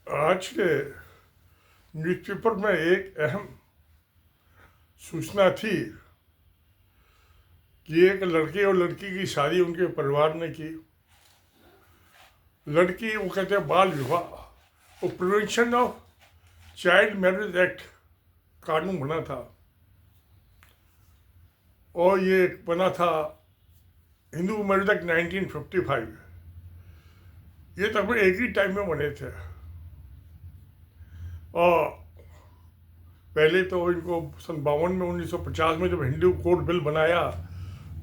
आज के न्यूज़पेपर में एक अहम सूचना थी कि एक लड़के और लड़की की शादी उनके परिवार ने की। लड़की, वो कहते हैं बाल विवाह, वो prevention of child marriage act कानून बना था, और ये बना था हिंदू मैरिज एक्ट 1955। ये तकरीबन एक ही टाइम में बने थे। और पहले तो इनको सन 52 में 1950 में जब हिंदू कोड बिल बनाया,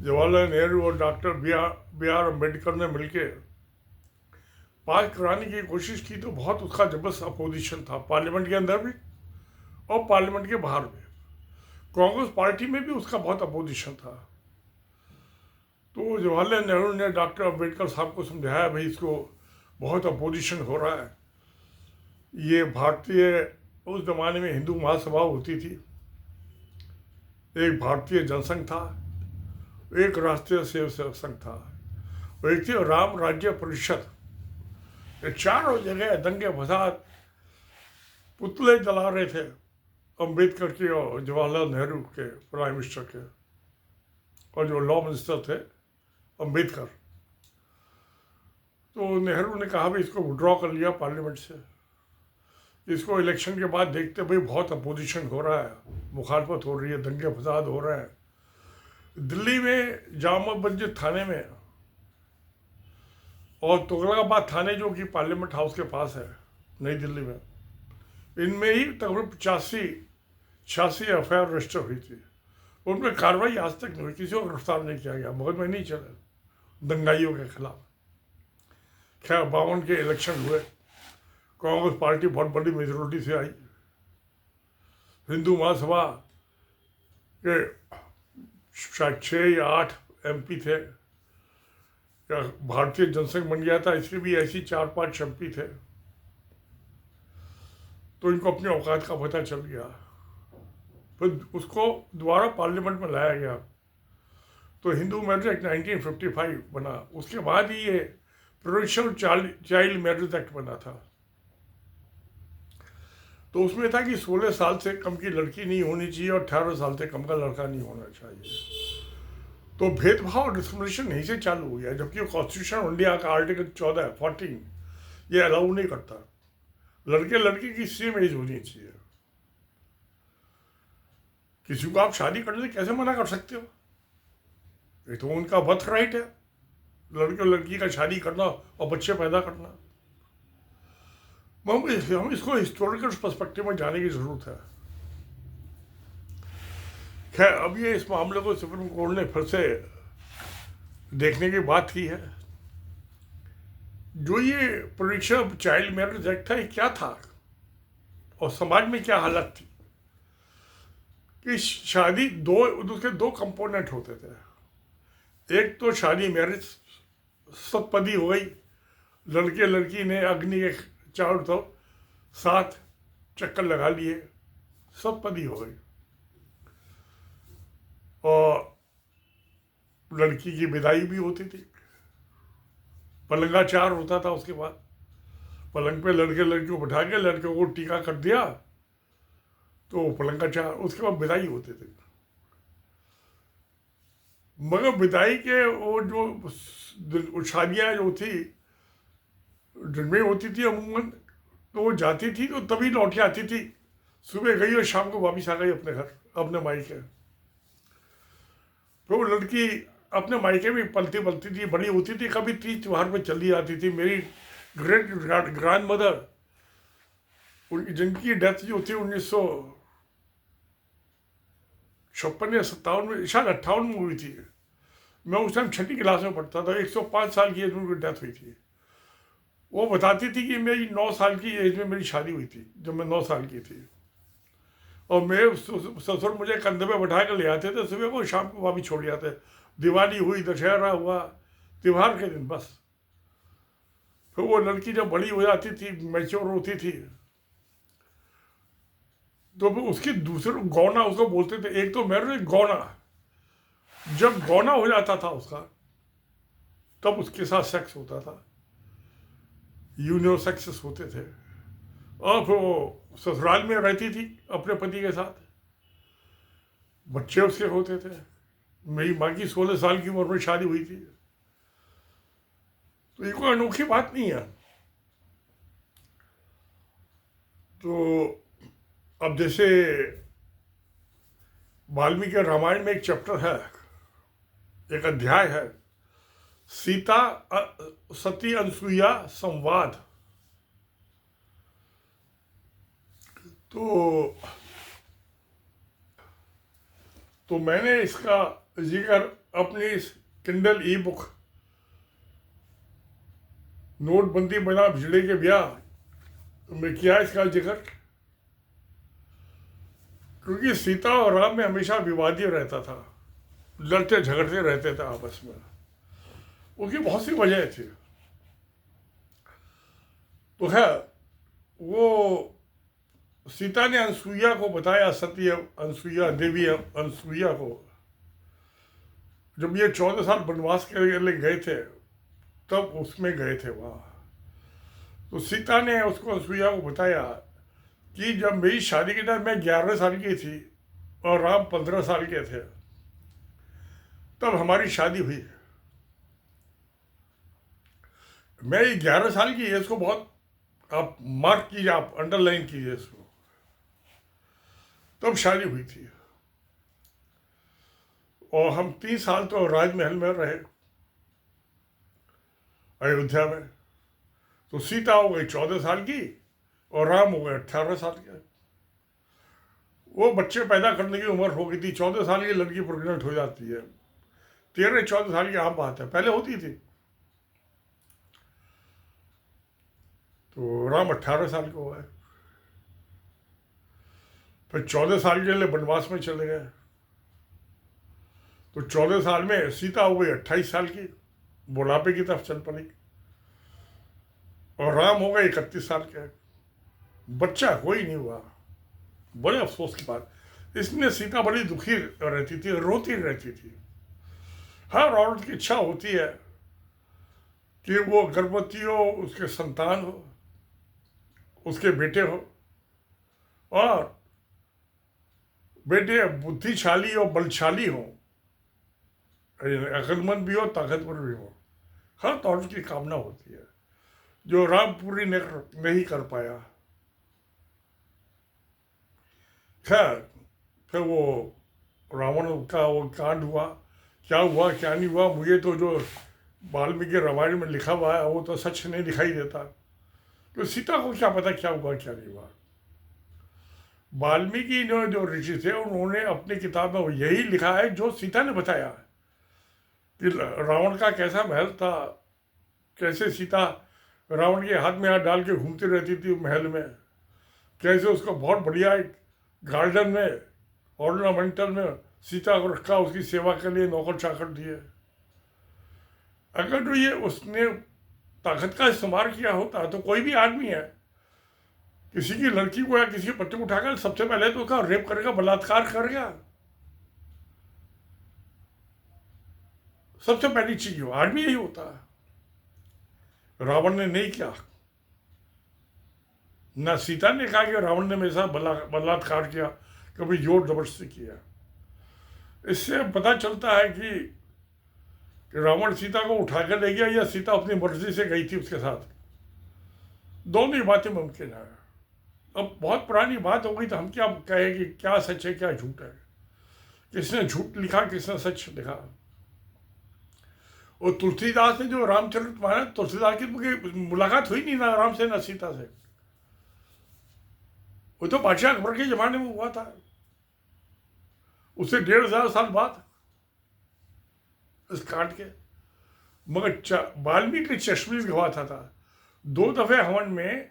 जवाहरलाल नेहरू और डॉक्टर बी आर अम्बेडकर ने मिलकर पास कराने की कोशिश की, तो बहुत उसका जबरदस्त अपोजिशन था, पार्लियामेंट के अंदर भी और पार्लियामेंट के बाहर भी। कांग्रेस पार्टी में भी उसका बहुत अपोजिशन था। तो जवाहरलाल नेहरू ने डॉक्टर अम्बेडकर साहब को समझाया, भाई इसको बहुत अपोजिशन हो रहा है। ये भारतीय, उस जमाने में हिंदू महासभा होती थी, एक भारतीय जनसंघ था, एक राष्ट्रीय सेवक संघ था, और एक थी राम राज्य परिषद। ये चारों जगह दंगे फसाद, पुतले जला रहे थे अम्बेडकर के और जवाहरलाल नेहरू के, प्राइम मिनिस्टर के, और जो लॉ मिनिस्टर थे अम्बेडकर। तो नेहरू ने कहा भाई इसको विड्रॉ कर लिया पार्लियामेंट से, इसको इलेक्शन के बाद देखते भाई बहुत अपोजिशन हो रहा है, मुखालफत हो रही है, दंगे फसाद हो रहे हैं। दिल्ली में जामा मस्जिद थाने में और तुगलकाबाद थाने, जो कि पार्लियामेंट हाउस के पास है नई दिल्ली में, इनमें ही तकरीबन 85-86 एफ.आई.आर रजिस्टर हुई थी। उनमें कार्रवाई आज तक नहीं हुई, किसी को गिरफ्तार नहीं किया गया, मुकदमे नहीं चले दंगाइयों के खिलाफ। खैर 52 के इलेक्शन हुए, कांग्रेस पार्टी बहुत बड़ी मेजोरिटी से आई। हिंदू महासभा के शायद 6 या 8 MP थे, या भारतीय जनसंघ बन गया था, इसके भी ऐसी 4-5 MP थे। तो इनको अपनी औकात का पता चल गया, फिर उसको दोबारा पार्लियामेंट में लाया गया। तो हिंदू मैरिज एक्ट 1955 बना। उसके बाद ही ये प्रोविंशियल चाइल्ड मैरिज एक्ट बना था। तो उसमें था कि 16 साल से कम की लड़की नहीं होनी चाहिए और 18 साल से कम का लड़का नहीं होना चाहिए। तो भेदभाव और डिस्क्रिमिनेशन यहीं से चालू हो गया, जबकि कॉन्स्टिट्यूशन इंडिया का आर्टिकल 14 ये अलाउ नहीं करता। लड़के लड़की की सेम एज होनी चाहिए। किसी को आप शादी करने से कैसे मना कर सकते हो? ये तो उनका बर्थ राइट है, लड़के और लड़की का शादी करना और बच्चे पैदा करना। हम इसको हिस्टोरिकल पर्सपेक्टिव में जाने की जरूरत है। खैर, अब ये इस मामले को सुप्रीम कोर्ट ने फिर से देखने की बात की है। जो ये प्रोविंशियल चाइल्ड मैरिज एक्ट था, ये क्या था और समाज में क्या हालत थी कि शादी उसके दो कंपोनेंट होते थे। एक तो शादी मैरिज सतपदी हो गई, लड़के लड़की ने अग्नि के चारों तरफ 7 चक्कर लगा लिए, सतपदी हो गई। और लड़की की विदाई भी होती थी, पलंगाचार होता था। उसके बाद पलंग पे लड़के लड़की को बैठा के लड़के को टीका कर दिया, तो पलंगाचार, उसके बाद विदाई होते थे। मगर विदाई के वो जो शादियाँ जो थी दिन में होती थी अमूमन, तो वो जाती थी तो तभी लौट के आती थी, सुबह गई और शाम को वापस आ गई अपने घर, अपने मायके। तो वो लड़की अपने मायके में पलती पलती थी, बड़ी होती थी, कभी तीज त्योहार में चली आती थी। मेरी ग्रेट ग्रैंड मदर, जिनकी डेथ जो थी 1956 या 57 में, शायद 58 में हुई थी, मैं उस टाइम 6ठी क्लास में पढ़ता था, 105 साल की एज में उनकी डेथ हुई थी। वो बताती थी कि मेरी 9 साल की एज में मेरी शादी हुई थी, जब मैं 9 साल की थी, और मेरे ससुर मुझे कंधे पे बैठा कर ले आते थे सुबह को, शाम को वापस छोड़ जाते। दिवाली हुई, दशहरा हुआ, त्योहार के दिन बस। फिर वो लड़की जब बड़ी हो जाती थी, मैच्योर होती थी, तो फिर उसकी दूसरे गौना उसको बोलते थे। एक तो मैरिज गौना, जब गौना हो जाता था उसका, तब उसके साथ सेक्स होता था, यूनिसेक्सेस होते थे। और फिर वो ससुराल में रहती थी अपने पति के साथ, बच्चे उसके होते थे। मेरी माँ की 16 साल की उम्र में शादी हुई थी। तो ये कोई अनोखी बात नहीं है। तो अब जैसे वाल्मीकि रामायण में एक चैप्टर है, एक अध्याय है, सीता सती अनसुईया संवाद। तो मैंने इसका जिक्र अपनी इस किंडल ई बुक नोटबंदी बना भिजड़े के ब्याह में किया इसका जिक्र, क्योंकि सीता और राम में हमेशा विवादी रहता था, लड़ते झगड़ते रहते थे आपस में। उसकी बहुत सी वजह थी। तो है वो सीता ने अनसुईया को बताया, सती अनसुईया, देवी अनसुईया को, जब ये 14 साल वनवास के लिए गए थे तब उसमें गए थे वहाँ। तो सीता ने उसको अनसुईया को बताया कि जब मेरी शादी के टाइम मैं 11 साल की थी और राम 15 साल के थे, तब हमारी शादी हुई। मैं ये 11 साल की एज को बहुत आप मार्क कीजिए, आप अंडरलाइन कीजिए इसको, तब शादी हुई थी। और हम 3 साल तो राजमहल में रहे अयोध्या में। तो सीता हो गई 14 साल की और राम हो गए 18 साल के। वो बच्चे पैदा करने की उम्र हो गई थी। 14 साल की लड़की प्रेग्नेंट हो जाती है, 13-14 साल की आम बात है, पहले होती थी। तो राम 18 साल के हो गए। फिर 14 साल के लिए वनवास में चले गए। तो 14 साल में सीता हो गई 28 साल की, बुढ़ापे की तरफ चल पड़ी। और राम हो गए 31 साल के। बच्चा कोई नहीं हुआ। बड़े अफसोस की बात। इसमें सीता बड़ी दुखी रहती थी, रोती रहती थी। हर औरत की इच्छा होती है कि वो गर्भवती हो, उसके संतान हो, उसके बेटे हो, और बेटे बुद्धिशाली और बलशाली हो, अक्लमंद भी हो, ताकतवर भी हो। हर औरत की कामना होती है, जो राम पूरी नहीं कर पाया। खैर, फिर वो रावण का वो कांड हुआ, क्या हुआ क्या नहीं हुआ, मुझे तो जो वाल्मीकि रामायण में लिखा हुआ है वो तो सच नहीं दिखाई देता। तो सीता को क्या पता क्या हुआ क्या नहीं हुआ। वाल्मीकि ने जो ऋषि थे उन्होंने अपनी किताब में यही लिखा है जो सीता ने बताया कि रावण का कैसा महल था, कैसे सीता रावण के हाथ में हाथ डाल के घूमती रहती थी महल में, कैसे उसको बहुत बढ़िया एक गार्डन में ऑर्नामेंटल में सीता को रखा, उसकी सेवा के लिए नौकर चाकर दिए। अगर तो ये उसने ताकत का इस्तेमाल किया होता तो कोई भी आदमी है किसी की लड़की को या किसी के बच्चे को उठाकर सबसे पहले तो उसका रेप करेगा, बलात्कार करेगा। सबसे पहली चीज हो आदमी यही होता है। रावण ने नहीं किया। ना सीता ने कहा कि रावण ने मेरे साथ बलात्कार किया, कभी जोर जबरदस्ती किया। इससे पता चलता है कि रावण सीता को उठा कर ले गया या सीता अपनी मर्जी से गई थी उसके साथ। दोनों ही बातें मुमकिन है। अब बहुत पुरानी बात हो गई तो हम क्या कहें कि क्या सच है क्या झूठ है, किसने झूठ लिखा किसने सच लिखा। और तुलसीदास ने जो रामचरितमानस, तुलसीदास की मुलाकात हुई नहीं ना राम से ना सीता से। वो तो बादशाह अकबर के जमाने में हुआ था, उससे 1500 साल बाद इस कांड के। मगर वाल्मीकि चश्मीश गवाता था। 2 दफे हवन में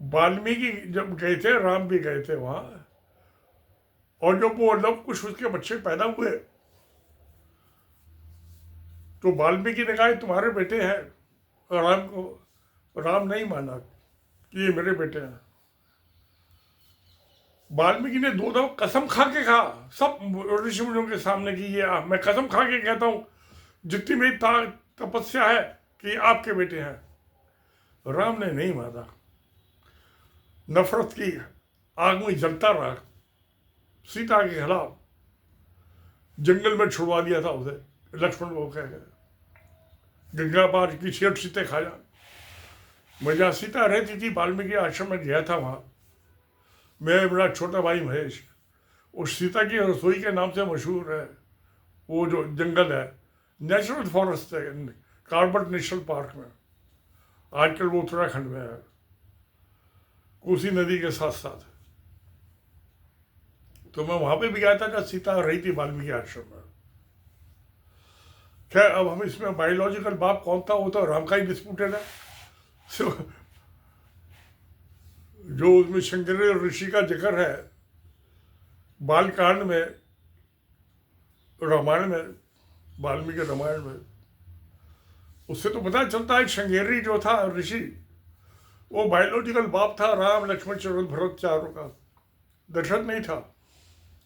वाल्मीकि जब गए थे, राम भी गए थे वहां, और जब वो लव कुश उसके बच्चे पैदा हुए तो वाल्मीकि ने कहा तुम्हारे बेटे हैं। राम को राम नहीं माना कि ये मेरे बेटे हैं। वाल्मीकि ने 2 दफा कसम खा के कहा सब ऋषि मुनियों के सामने कि ये मैं कसम खा के कहता हूं जितनी मेरी तपस्या है कि आपके बेटे हैं। राम ने नहीं माना। नफरत की आग में जलता रहा, सीता के खिलाफ जंगल में छुड़वा दिया था उसे, लक्ष्मण को कह गए गंगा पार की शेठ सीते खाया। मैं जहाँ सीता रहती थी वाल्मीकि आश्रम में गया था, वहाँ मैं, मेरा छोटा भाई महेश, उस सीता की रसोई के नाम से मशहूर है वो जो जंगल है, नेचुरल फॉरेस्ट है कार्बेट नेशनल पार्क में। आजकल वो उत्तराखंड में है, कोसी नदी के साथ साथ। तो मैं वहां पे भी गया था जब सीता रही थी वाल्मीकि आश्रम में। खैर, अब हम इसमें बायोलॉजिकल बाप कौन था वो तो राम का ही डिस्प्यूटेड है। जो उसमें शंकर ऋषि का जिक्र है बालकांड में, रामायण में, वाल्मीकि रामायण में, उससे तो पता चलता है शंगेरी जो था ऋषि वो बायोलॉजिकल बाप था राम लक्ष्मण शरद भरत चारों का, दशरथ नहीं था।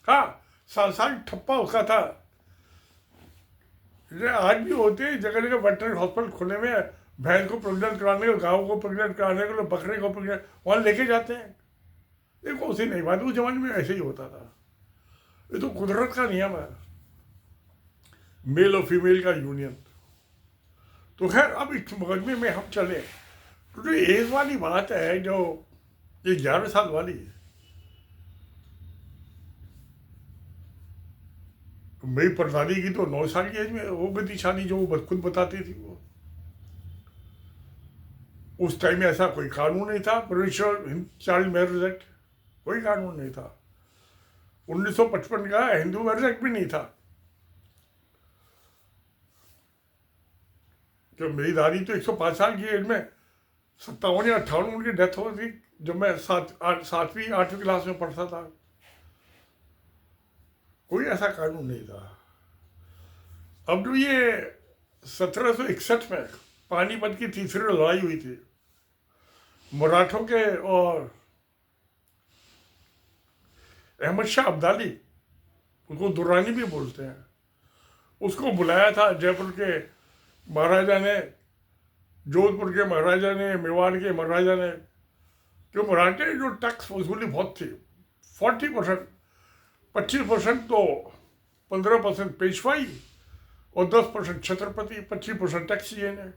हाँ, सांसारिक ठप्पा उसका था। आज भी होते हैं जगह जगह वेटरनरी हॉस्पिटल खुले में, भैंस को प्रेग्नेंट कराने को, गाँव को प्रेग्नेंट कराने को, बकरे को प्रेग्नेंट वहाँ लेके जाते हैं। ये कौन सी नई बात, उस जमाने में ऐसे ही होता था। ये तो कुदरत का नियम है, मेल और फीमेल का यूनियन। तो खैर, अब इस मुकदमे में हम चले तो जो एज वाली बात है, जो ये 11 साल वाली है, मेरी परदादी की तो 9 साल की एज में हो गई थी शादी, जो वो खुद बताती थी। वो उस टाइम में ऐसा कोई कानून नहीं था, प्रोविंशियल चाइल्ड मैरिज एक्ट, कोई कानून नहीं था। 1955 का हिंदू मैरिज एक्ट भी नहीं था। तो मेरी दादी तो 105 साल की एज में 57 या 58 उनकी डेथ हो गई थी, जब मैं 7वीं 8वीं क्लास में पढ़ता था। कोई ऐसा कानून नहीं था। अब जो ये 1761 में पानीपत की तीसरी लड़ाई हुई थी मराठों के और अहमद शाह अब्दाली, उनको दुर्रानी भी बोलते हैं, उसको बुलाया था जयपुर के महाराजा ने, जोधपुर के महाराजा ने, मेवाड़ के महाराजा ने। जो मराठे जो टैक्स वसूली बहुत थी, 40%, 25% तो 15% पेशवाई और 10% छत्रपति, 25% टैक्स ये ने।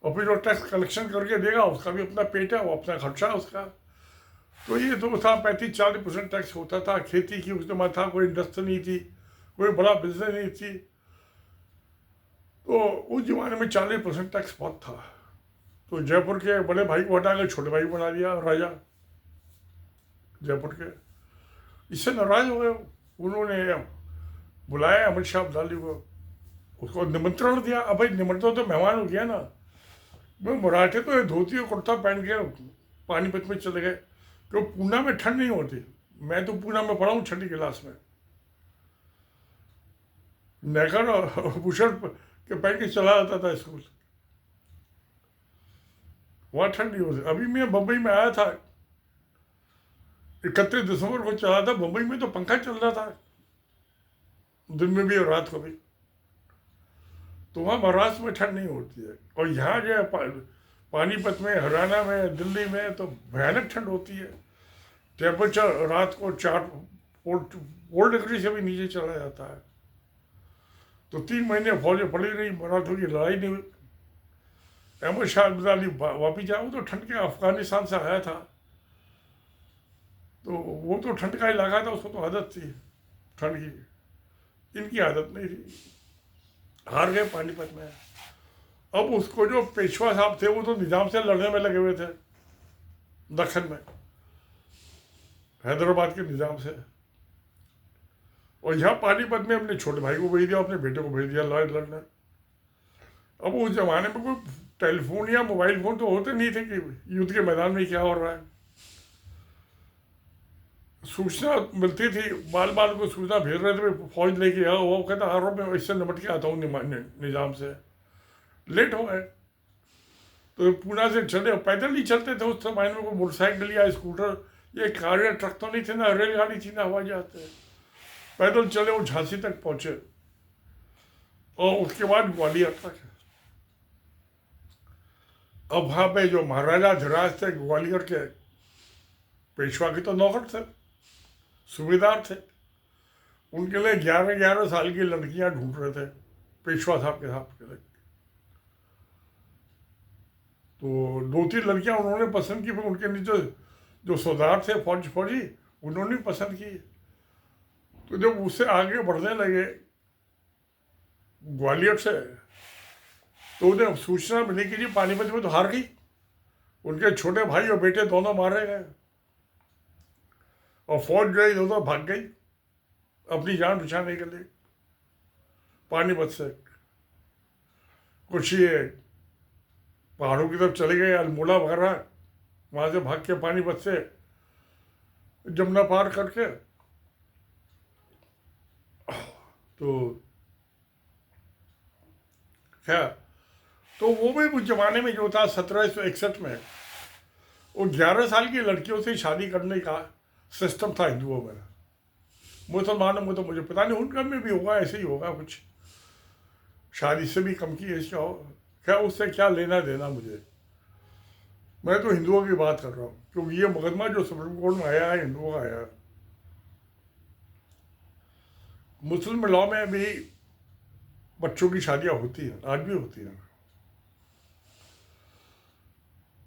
और फिर जो टैक्स कलेक्शन करके देगा उसका भी अपना पेट है, वो अपना खर्चा है उसका। तो ये तो था 35-40% टैक्स होता था। खेती की उस समय था, कोई इंडस्ट्री नहीं थी, कोई बड़ा बिजनेस नहीं थी। तो उस जमाने में 40% टैक्स बहुत था। तो जयपुर के बड़े भाई को हटा के छोटे भाई बना दिया राजा जयपुर के। इससे नाराज हो गए, उन्होंने बुलाया अमित शाह अब्दाली को, उसको निमंत्रण दिया। अब भाई निमंत्रण तो मेहमान हो गया ना। मैं मराठे तो धोती और कुर्ता पहन के पानीपत में चले गए, क्योंकि पूना में ठंड नहीं होती। मैं तो पूना में पढ़ा हूँ 6ठी क्लास में, नेकर और बुशर्ट के पहन के चला जाता था स्कूल, वहाँ ठंड नहीं होती। अभी मैं बम्बई में आया था, 31 दिसंबर को चला था। बम्बई में तो पंखा चल रहा था दिन में भी और रात को भी। तो वहाँ महाराष्ट्र में ठंड नहीं होती है। और यहाँ जो है पानीपत में, हरियाणा में, दिल्ली में तो भयानक ठंड होती है। टेम्परेचर रात को 4 डिग्री से भी नीचे चला जाता है। तो 3 महीने फौजें पड़ी रही, मराठों की लड़ाई नहीं हुई। अहमद शाह अब्दाली वापिस जाओ तो ठंड के अफगानिस्तान से आया था, तो वो तो ठंड का इलाका था, उसको तो आदत थी ठंड की। इनकी आदत नहीं थी, हार गए पानीपत में। अब उसको जो पेशवा साहब थे वो तो निजाम से लड़ने में लगे हुए थे दक्कन में, हैदराबाद के निजाम से। और यहाँ पानीपत में अपने छोटे भाई को भेज दिया, अपने बेटे को भेज दिया लड़ने। अब उस जमाने में कोई टेलीफोन या मोबाइल फोन तो होते नहीं थे कि युद्ध के मैदान में क्या हो रहा है। सूचना मिलती थी, बाल बाल को सूचना भेज रहे थे, फौज लेके आओ, वो कहता हर रोज मैं इससे निपट के आता हूँ निजाम से। लेट हो गए तो पूना से चले, पैदल ही चलते थे उस समय में। कोई मोटरसाइकिल या स्कूटर, ये कार या ट्रक तो नहीं थे ना, रेलगाड़ी थी ना हवाई जहाज थे। पैदल चले और झांसी तक पहुंचे और उसके बाद ग्वालियर तक। अब वहाँ पे जो महाराजा धीराज थे ग्वालियर के, पेशवा के तो नौकर थे, सूबेदार थे, उनके लिए 11-11 साल की लड़कियां ढूंढ रहे थे पेशवा साहब के साथ के लिए। तो 2-3 लड़कियां उन्होंने पसंद की, फिर उनके नीचे जो सरदार थे फौजी उन्होंने भी पसंद की। तो जब उससे आगे बढ़ने लगे ग्वालियर से, तो उन्हें सूचना मिली कि जी पानीपत में तो हार गई, उनके छोटे भाई और बेटे दोनों मारे गए और फौज जो है इधर उधर भाग गई अपनी जान बचाने के लिए पानीपत से। कुछ ये पहाड़ों की तरफ चले गए, अल्मोड़ा वगैरह, वहाँ से भाग के पानीपत से जमुना पार करके। तो क्या, तो वो भी उस जमाने में जो था 1761 में, वो 11 साल की लड़कियों से शादी करने का सिस्टम था हिंदुओं में। मुसलमानों में तो मुझे पता नहीं, उनका में भी होगा, ऐसे ही होगा कुछ, शादी से भी कम की एज का हो। क्या उससे क्या लेना देना मुझे, मैं तो हिंदुओं की बात कर रहा हूँ, क्योंकि ये मुकदमा जो सुप्रीम कोर्ट में आया है हिंदुओं का आया है। मुस्लिम लॉ में भी बच्चों की शादियां होती हैं, आज भी होती हैं।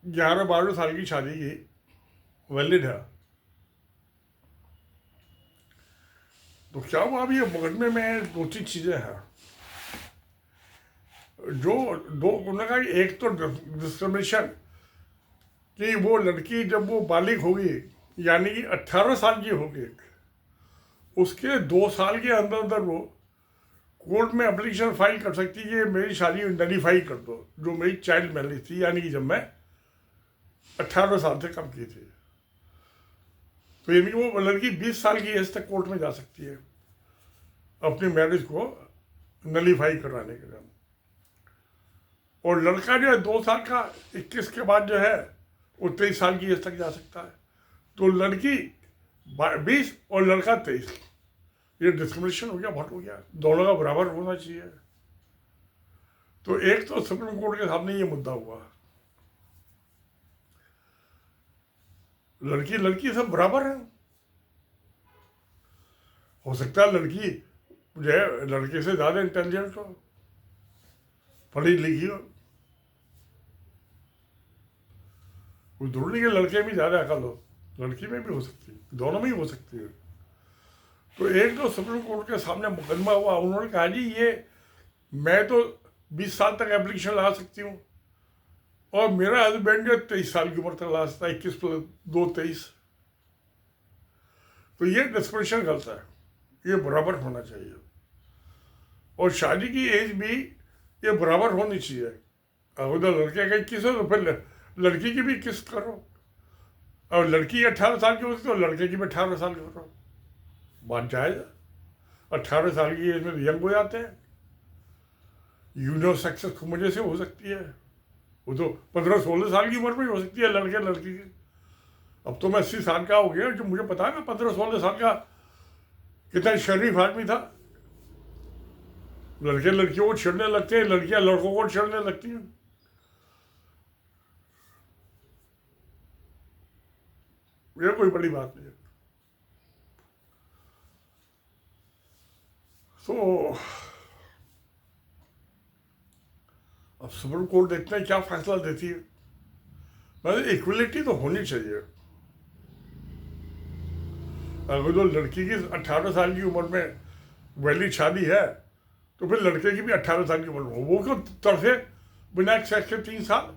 11-12 साल की शादी की वैलिड है। तो क्या हुआ, अभी ये मुकदमे में 2-3 चीजें हैं जो उन्होंने कहा। एक तो डिस्क्रिमिनेशन, कि वो लड़की जब वो बालिग होगी, यानी कि 18 साल की होगी, उसके 2 साल के अंदर अंदर वो कोर्ट में एप्लीकेशन फाइल कर सकती है कि मेरी शादी नलीफाई कर दो, जो मेरी चाइल्ड मैरिज थी, यानी कि जब मैं 18 साल से कम की थी। तो यानी कि वो लड़की 20 साल की एज तक कोर्ट में जा सकती है अपनी मैरिज को नलीफाई कराने के लिए। और लड़का जो है 2 साल का, 21 के बाद जो है वो 23 साल की एज तक जा सकता है। तो लड़की 20 और लड़का 23, ये डिस्क्रिमिनेशन हो गया, बहुत हो गया, दोनों का बराबर होना चाहिए। तो एक तो सुप्रीम कोर्ट के सामने ये मुद्दा हुआ, लड़की लड़की सब बराबर है। हो सकता है लड़की जो है लड़के से ज्यादा इंटेलिजेंट हो, पढ़ी लिखी हो, कोई जरूरी नहीं कि लड़के में ज्यादा अकल हो, लड़की में भी हो सकती है, दोनों में ही हो सकती है। तो एक तो सुप्रीम कोर्ट के सामने मुकदमा हुआ, उन्होंने कहा जी ये मैं तो 20 साल तक एप्लीकेशन ला सकती हूँ और मेरा हस्बैंड जो 23 साल की उम्र तक ला सकता है, 21 + 2 = 23। तो ये डिस्क्रिमिनेशन गलत है, ये बराबर होना चाहिए। और शादी की एज भी ये बराबर होनी चाहिए। अगर लड़के का 21 हो तो फिर लड़की की भी 21 करो, और लड़की 18 साल की होती तो लड़के की भी 18 साल की करो, बात जायज है। 18 साल की एज में तो यंग हो जाते हैं, यूनिसेक्स की वजह से हो सकती है, वो तो 15-16 साल की उम्र में हो सकती है लड़के लड़की की। अब तो मैं 80 साल का हो गया, जो मुझे पता है ना 15-16 साल का कितना शरीफ आदमी था। लड़के लड़कियों को छेड़ने लगते हैं, लड़कियां लड़कों को छेड़ने लगती हैं। ये कोई बड़ी बात नहीं है। तो अब सुप्रीम कोर्ट देखते हैं क्या फैसला देती है। मतलब इक्वलिटी तो होनी चाहिए। अगर तो लड़की की 18 साल की उम्र में वैलिड शादी है तो फिर लड़के की भी 18 साल की उम्र में हो। वो क्यों तरफे बिना सेक्स के 3 साल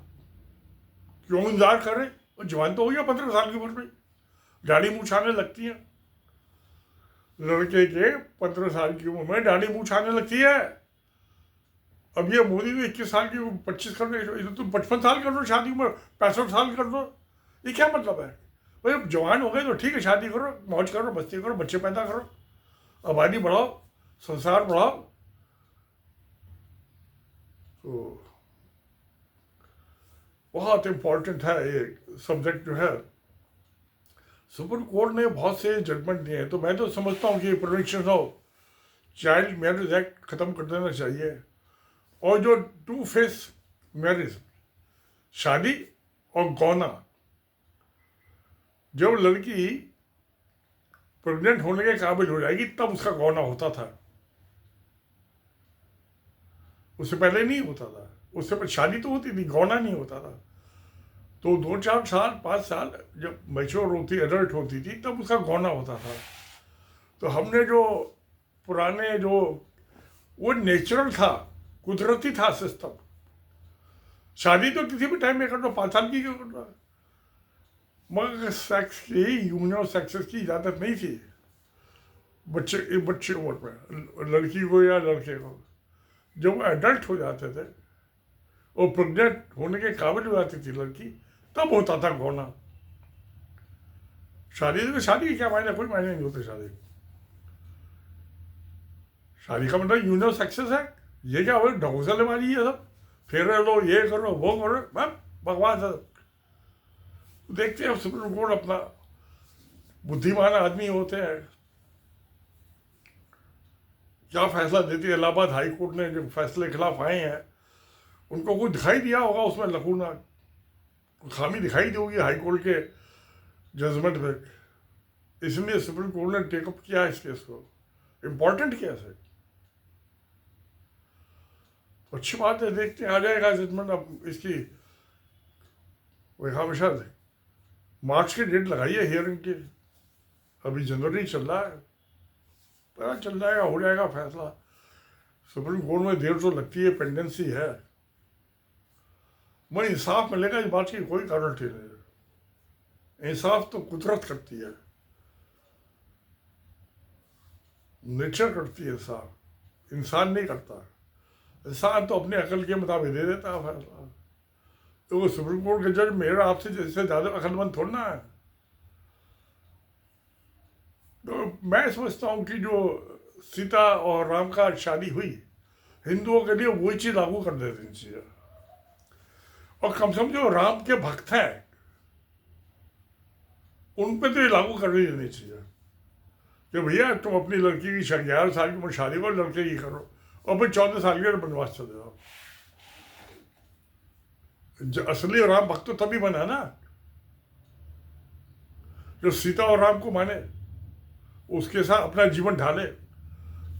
क्यों इंतजार कर रहे? और जवान तो हो गया 15 साल की उम्र में, दाढ़ी मूँछ छाने लगती है। लड़के के 15 साल की उम्र में दाढ़ी मूँछ छाने लगती है। अब ये मोदी ने 21 साल की 25 कर दो, तो 55 साल कर दो शादी उम्र, 65 साल कर दो। ये क्या मतलब है भाई? अब जवान हो गए तो ठीक है, शादी करो, मौज करो, मस्ती करो, बच्चे पैदा करो, आबादी बढ़ाओ, संसार बढ़ाओ। तो बहुत इम्पोर्टेंट है ये सब्जेक्ट जो है। सुप्रीम कोर्ट ने बहुत से जजमेंट दिए हैं, तो मैं तो समझता हूँ कि prevention of child marriage act खत्म कर देना चाहिए। और जो 2 फेस मैरिज, शादी और गौना, जब लड़की प्रेग्नेंट होने के काबिल हो जाएगी तब उसका गौना होता था, उससे पहले नहीं होता था। उससे पहले शादी तो होती थी, गौना नहीं होता था। तो 2-4 साल 5 साल जब मैच्योर होती, एडल्ट होती थी, तब उसका गौना होता था। तो हमने जो पुराने जो वो नेचुरल था, कुदरती था सिस्टम। शादी तो किसी भी टाइम में कर दो, 5 साल की क्यों कर दो, मगर सेक्स की, यूनियन सेक्सेस की इजाज़त नहीं थी बच्चे उम्र में, लड़की को या लड़के को। जब वो एडल्ट हो जाते थे और प्रेग्नेंट होने के काबिल हो जाती थी लड़की, तब होता था गौना। शादी तो शादी के क्या मायने, कोई मायने नहीं होते शादी। शादी का मतलब यूनियन सक्सेस है। ये क्या हो ढोंसले मारी है सब, फेर लो, ये करो वो करो, बकवास है। देखते हैं सुप्रीम कोर्ट अपना, बुद्धिमान आदमी होते हैं, क्या फैसला देती है। इलाहाबाद हाई कोर्ट ने जो फैसले के खिलाफ आए हैं, उनको कुछ दिखाई दिया होगा उसमें लकूना, खामी दिखाई दी होगी हाई कोर्ट के जजमेंट में, इसलिए सुप्रीम कोर्ट ने टेकअप किया इस केस को। इम्पोर्टेंट केस है, तो अच्छी बात है, देखते हैं आ जाएगा जजमेंट। अब इसकी हमेशा मार्च की डेट लगाई है हियरिंग की, अभी जनवरी चल रहा है, पता चल जाएगा, हो जाएगा फैसला। सुप्रीम कोर्ट में देर तो लगती है, पेंडेंसी है, मगर इंसाफ मिलेगा इस बात की कोई गारंटी नहीं है। इंसाफ तो कुदरत करती है, नेचर करती है, इंसाफ इंसान नहीं करता। इंसान तो अपने अकल के मुताबिक दे देता है फैसला। तो वो सुप्रीम कोर्ट के जज मेरा आपसे जैसे ज़्यादा अकलमंद थोड़ा ना है। तो मैं समझता हूँ कि जो सीता और राम का शादी हुई, हिंदुओं के लिए वही चीज़ लागू कर देनी चाहिए। और कम से कम जो राम के भक्त हैं उन पे तो ये लागू कर ही देनी चाहिए कि भैया तुम अपनी लड़की की 11 साल की उम्र शादी करो, लड़के की करो, और फिर 14 साल के बनवास चले जाओ। असली राम भक्त तो तभी बना ना जो सीता और राम को माने, उसके साथ अपना जीवन ढाले,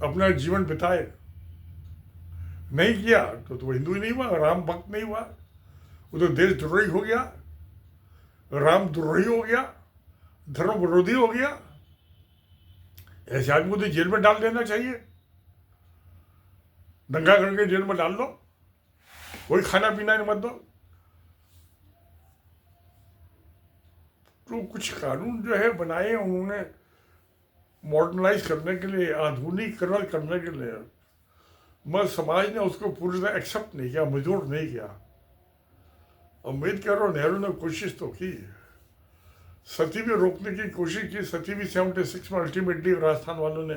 अपना जीवन बिताए। नहीं किया तो हिंदू ही नहीं हुआ, राम भक्त नहीं हुआ, वो तो देशद्रोही हो गया, राम द्रोही हो गया, धर्म विरोधी हो गया। ऐसे आदमी को तो जेल में डाल देना चाहिए, दंगा करके जेल में डाल दो, कोई खाना पीना नहीं मत दो। तो कुछ कानून जो है बनाए उन्होंने मॉडर्नाइज करने के लिए, आधुनिकीकरण करने के लिए, मगर समाज ने उसको पूरी तरह एक्सेप्ट नहीं किया, मंजूर नहीं किया। उम्मीद कर रहा हूँ नेहरू ने कोशिश तो की, सती भी रोकने की कोशिश की, सती भी 76 में अल्टीमेटली राजस्थान वालों ने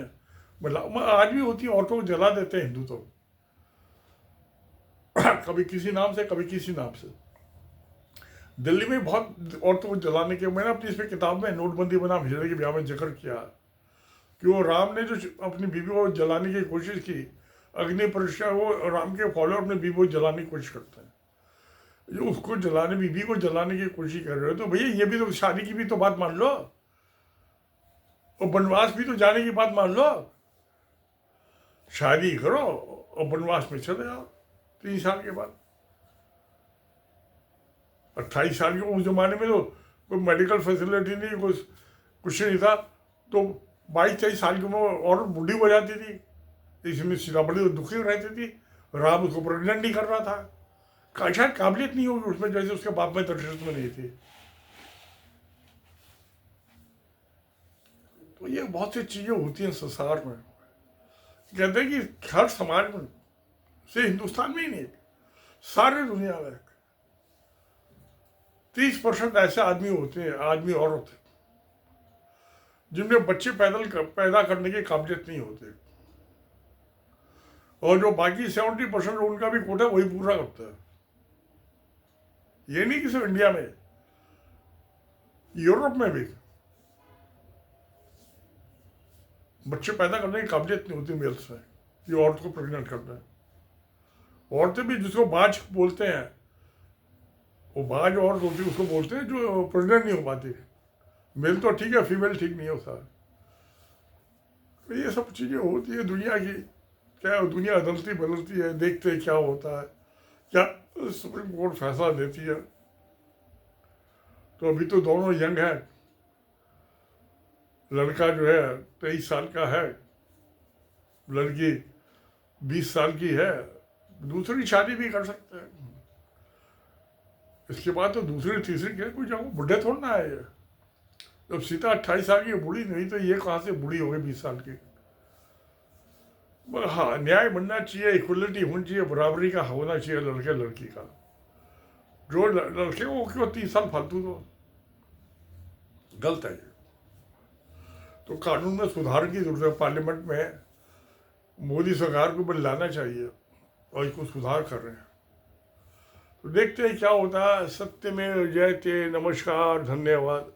आज भी होती है, औरतों को जला देते हैं हिंदू तो कभी किसी नाम से कभी किसी नाम से। दिल्ली में बहुत औरतों को जलाने के, मैंने अपनी इसमें किताब में नोटबंदी बनाम हिजड़े के ब्याह में जिक्र किया कि वो राम ने जो अपनी बीवी को जलाने की कोशिश की, अग्नि परीक्षा, वो राम के फॉलोअर अपनी बीवी को जलाने की कोशिश करते हैं, जो उसको जलाने, बीवी को जलाने की कोशिश कर रहे हो। तो भैया ये भी तो शादी की भी तो बात मान लो, और वनवास भी तो जाने की बात मान लो। शादी करो और वनवास में चले जाओ 3 साल के बाद। 28 साल के उस जमाने में तो कोई मेडिकल फैसिलिटी नहीं, कुछ नहीं था, तो 22-23 साल की उम्र और बूढ़ी हो जाती थी, इसमें सीता बड़ी दुखी रहती थी। राम उसको प्रेग्नेंट नहीं कर रहा था, शायद काबिलियत नहीं होगी उसमें, जैसे उसके बाप में दशरथ में नहीं थी। तो ये बहुत सी चीज़ें होती हैं संसार में। कहते हैं कि हर समाज में से, हिंदुस्तान में ही नहीं, सारे दुनिया में 30% ऐसे आदमी होते हैं, आदमी औरत, जिनमें बच्चे पैदा करने की काबिलियत नहीं होते, और जो बाकी 70% उनका भी कोटा वही पूरा करता है। ये नहीं कि सिर्फ इंडिया में, यूरोप में भी बच्चे पैदा करने की काबिलियत नहीं होती मेल्स में, ये औरत को प्रेग्नेंट करना है। औरतें भी जिसको बाज बोलते हैं, वो बाज औरत होती है, उसको बोलते हैं जो प्रेग्नेंट नहीं हो पाती, मेल तो ठीक है, फीमेल ठीक नहीं होता। तो ये सब चीज़ें होती है दुनिया की। क्या दुनिया बदलती बदलती है, देखते हैं क्या होता है, क्या सुप्रीम कोर्ट फैसला देती है। तो अभी तो दोनों यंग है। लड़का जो है 23 साल का है, लड़की 20 साल की है। दूसरी शादी भी कर सकते हैं। इसके बाद तो दूसरी तीसरी क्या, कोई जाओ बुढ़े थोड़ा ना है ये। जब सीता 28 साल की बूढ़ी नहीं तो ये कहाँ से बूढ़ी हो गई 20 साल की। मगर हाँ, न्याय बनना चाहिए, इक्वलिटी होनी चाहिए, बराबरी का होना चाहिए लड़के लड़की का। जो लड़के को क्यों 30 साल फालतू दो, गलत है ये। तो कानून में सुधार की जरूरत है। पार्लियामेंट में मोदी सरकार को बल लाना चाहिए और इसको सुधार कर रहे हैं। तो देखते हैं क्या होता है। सत्य में जयते। नमस्कार, धन्यवाद।